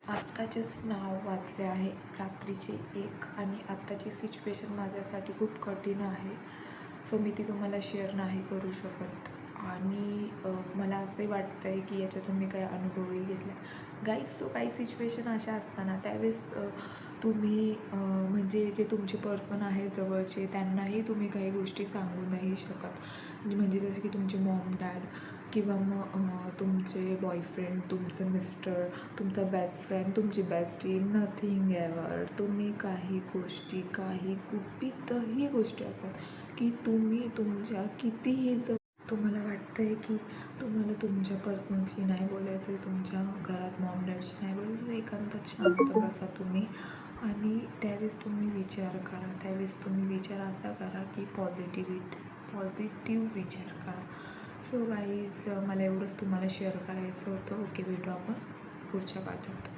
आत्ताचेच नाव वाचले आहे रात्रीचे 1 आणि आत्ताची सिच्युएशन माझ्यासाठी खूप कठीण आहे. सो मी ती तुम्हाला शेअर नाही करू शकत आणि मला असंही वाटतं आहे की याच्यातून मी काही अनुभवही घेतला. गाईज तो काही सिच्युएशन अशा असताना त्यावेळेस तुम्ही म्हणजे जे तुमचे पर्सन आहे जवळचे त्यांनाही तुम्ही काही गोष्टी सांगू नाही शकत. म्हणजे जसं की तुमचे मॉम डॅड किंवा मग तुमचे बॉयफ्रेंड, तुमचं मिस्टर, तुमचा बेस्ट फ्रेंड, तुमची बेस्टी, नथिंग एव्हर. तुम्ही काही गोष्टी, काही गुपितही गोष्टी असतात की तुम्ही तुमच्या कितीही तुम्हाला वाटतं आहे की तुम्हाला तुमच्या पर्सनशी नाही बोलायचं आहे, तुमच्या घरात मॉम डॅडशी नाही बोलायचं, एकांतात शांत बसा तुम्ही आणि त्यावेळेस तुम्ही विचार करा. त्यावेळेस तुम्ही विचार असा करा की पॉझिटिव्ह विचार करा. सो गाईज मला एवढंच तुम्हाला शेअर करायचं होतं. ओके, भेटू आपण पुढच्या पाठात.